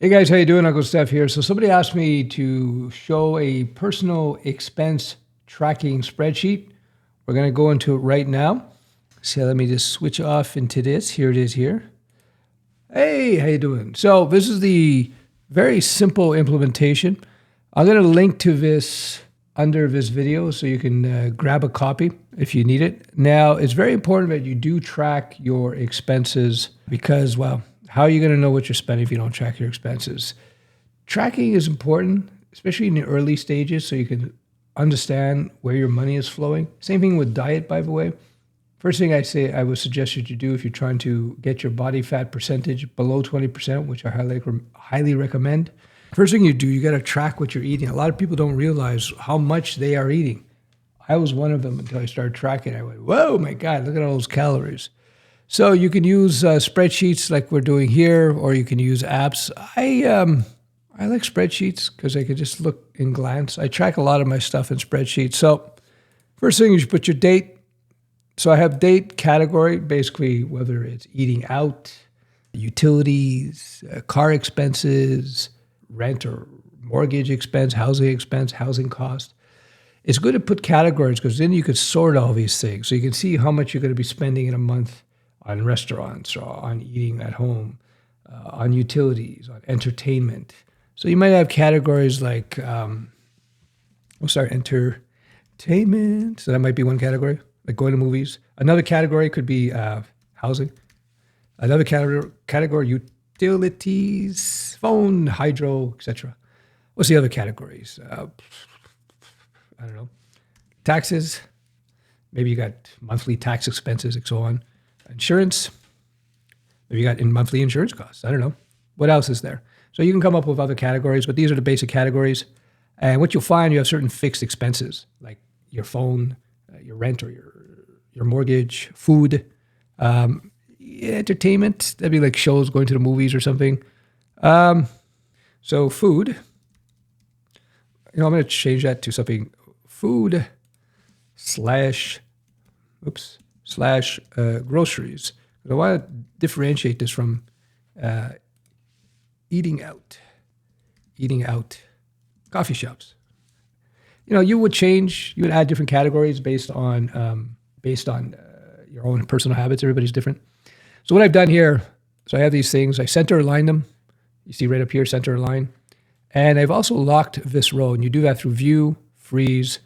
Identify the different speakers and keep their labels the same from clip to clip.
Speaker 1: Hey guys, how you doing? Uncle Steph here. So somebody asked me to show a personal expense tracking spreadsheet. We're going to go into it right now. So let me just switch off into this. Here it is here. Hey, how you doing? So this is the very simple implementation. I'm going to link to this under this video so you can grab a copy if you need it. Now, it's very important that you do track your expenses because, well, how are you going to know what you're spending if you don't track your expenses? Tracking is important, especially in the early stages, so you can understand where your money is flowing. Same thing with diet, by the way. First thing I would suggest you to do if you're trying to get your body fat percentage below 20%, which I highly recommend. First thing you do, you got to track what you're eating. A lot of people don't realize how much they are eating. I was one of them until I started tracking. I went, whoa, my God, look at all those calories. So you can use spreadsheets like we're doing here, or you can use apps. I like spreadsheets because I can just look and glance. I track a lot of my stuff in spreadsheets. So first thing is you put your date. So I have date category, basically whether it's eating out, utilities, car expenses, rent or mortgage expense, housing cost. It's good to put categories because then you can sort all these things. So you can see how much you're going to be spending in a month on restaurants, or on eating at home, on utilities, on entertainment. So you might have categories like, entertainment. So that might be one category, like going to movies. Another category could be housing. Another category, utilities, phone, hydro, etc. What's the other categories? I don't know. Taxes. Maybe you got monthly tax expenses and so on. Insurance. Maybe you got monthly insurance costs. I don't know. What else is there? So you can come up with other categories, but these are the basic categories. And what you'll find, you have certain fixed expenses, like your phone, your rent or your mortgage, food, entertainment. That'd be like shows, going to the movies or something. So food. I'm going to change that to something food slash groceries. I want to differentiate this from eating out, coffee shops. You would add different categories based on your own personal habits. Everybody's different. So what I've done here, so I have these things. I center align them. You see right up here, center align. And I've also locked this row, and you do that through view, freeze,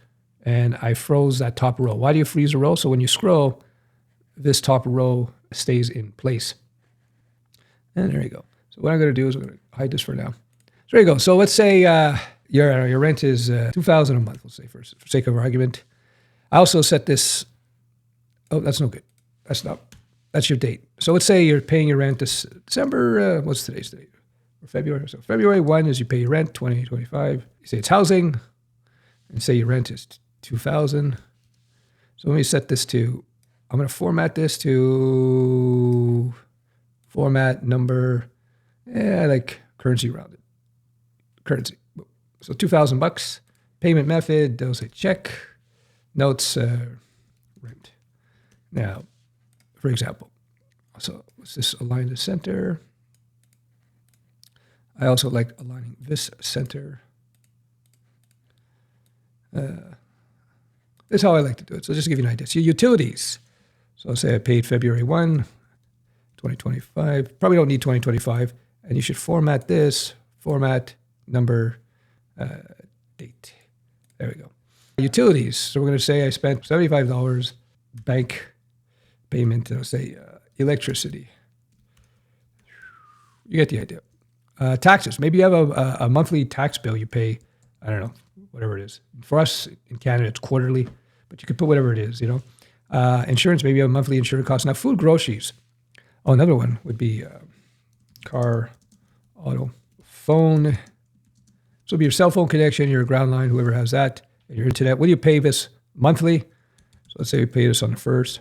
Speaker 1: and I froze that top row. Why do you freeze a row? So when you scroll, this top row stays in place. And there you go. So what I'm going to do is I'm going to hide this for now. So there you go. So let's say your rent is $2,000 a month, let's say, for sake of argument. I also set this. Oh, that's no good. That's your date. So let's say you're paying your rent this December. What's today's date? Or February. So February 1 is you pay your rent, 2025. You say it's housing, and say your rent is $2,000. So let me set this to. I'm going to format this to format number. I like currency rounded. Currency. So $2,000. Payment method. They'll say check. Notes. Rent. Now, for example, so let's just align the center. I also like aligning this center. This is how I like to do it. So just to give you an idea. So utilities. So I'll say I paid February 1, 2025. Probably don't need 2025. And you should format this, format number, date. There we go. Utilities. So we're going to say I spent $75 bank payment. And I'll say electricity. You get the idea. Taxes. Maybe you have a monthly tax bill you pay. I don't know, whatever it is. For us in Canada, it's quarterly, but you could put whatever it is, Insurance, maybe you have a monthly insurance cost. Now, food, groceries. Oh, another one would be car, auto, phone. So it'll be your cell phone connection, your ground line, whoever has that, and your internet. What do you pay this monthly? So let's say we pay this on the 1st.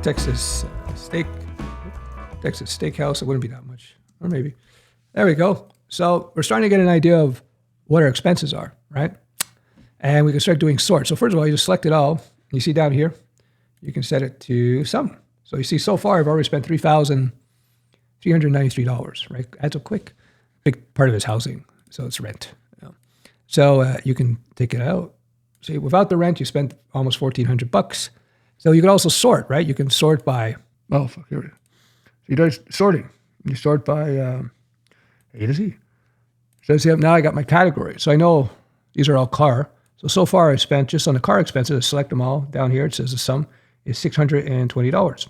Speaker 1: Texas Steakhouse. It wouldn't be that much, or maybe. There we go. So we're starting to get an idea of what our expenses are, right? And we can start doing sort. So first of all, you just select it all. You see down here, you can set it to sum. So you see so far I've already spent $3,393, right? Adds up quick. Big part of it's housing, so it's rent. So you can take it out. See, without the rent, you spent almost $1,400. So you can also sort, right? You can sort by, oh, fuck, here it is. So you do sorting. You sort by A to Z. So see, now I got my category. So I know these are all car. So far I spent just on the car expenses, I select them all. Down here it says the sum is $620.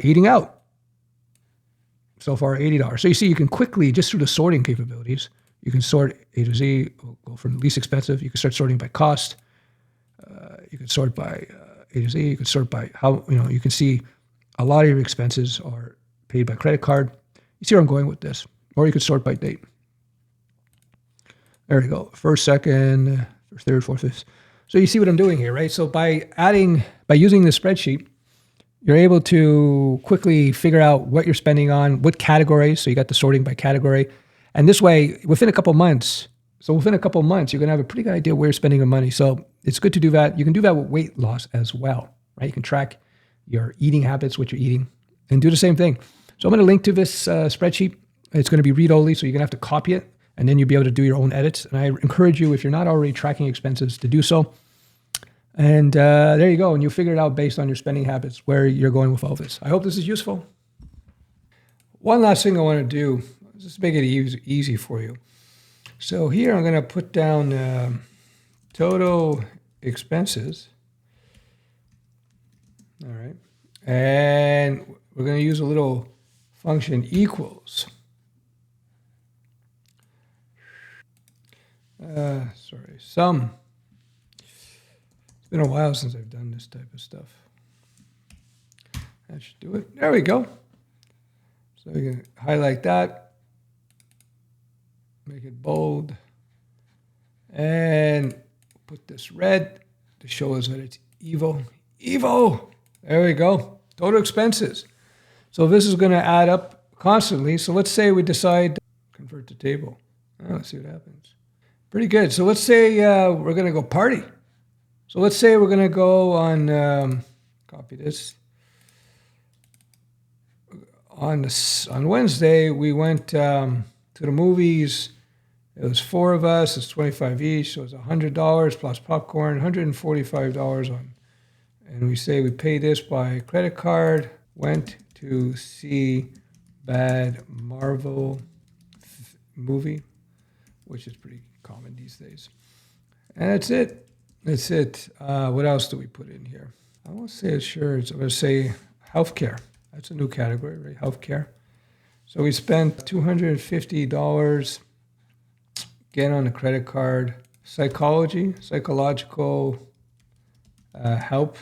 Speaker 1: Eating out, so far $80. So you see, you can quickly, just through the sorting capabilities, you can sort A to Z, go from least expensive. You can start sorting by cost. You can sort by A to Z. You can sort by how, you can see a lot of your expenses are paid by credit card. You see where I'm going with this. Or you could sort by date. There you go. First, second, first, third, fourth, fifth. So you see what I'm doing here, right? So by using the spreadsheet, you're able to quickly figure out what you're spending on, what categories. So you got the sorting by category. And this way, within a couple months, you're going to have a pretty good idea where you're spending your money. So it's good to do that. You can do that with weight loss as well, right? You can track your eating habits, what you're eating, and do the same thing. So I'm going to link to this spreadsheet. It's going to be read-only, so you're going to have to copy it, and then you'll be able to do your own edits. And I encourage you, if you're not already tracking expenses, to do so. And there you go. And you'll figure it out based on your spending habits, where you're going with all this. I hope this is useful. One last thing I want to do, just make it easy for you. So here I'm going to put down total expenses. All right. And we're going to use a little function equals. Sum. It's been a while since I've done this type of stuff. That should do it. There we go. So we can highlight that. Make it bold. And put this red to show us that it's Evo. Evo! There we go. Total expenses. So this is going to add up constantly. So let's say we decide to convert to table. Let's see what happens. Pretty good. So let's say we're going to go party. So let's say we're going to go on, copy this. On Wednesday, we went to the movies. It was 4 of us. It's 25 each. So it's $100 plus popcorn, $145 on. And we say we pay this by credit card. Went to see Bad Marvel movie, which is pretty common these days. And that's it. That's it. What else do we put in here? I won't say insurance. I'm going to say healthcare. That's a new category, right? Healthcare. So we spent $250 again on the credit card. Psychological help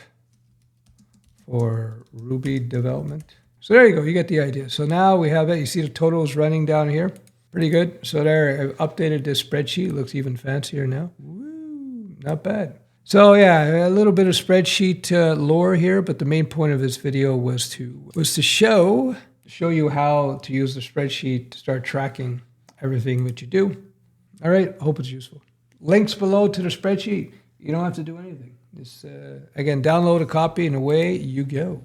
Speaker 1: for Ruby development. So there you go. You get the idea. So now we have it. You see the totals running down here. Pretty good. So there, I've updated this spreadsheet. It looks even fancier now. Woo, not bad. So yeah, a little bit of spreadsheet lore here, but the main point of this video was to show you how to use the spreadsheet to start tracking everything that you do. All right, I hope it's useful. Links below to the spreadsheet. You don't have to do anything. Just again, download a copy and away you go.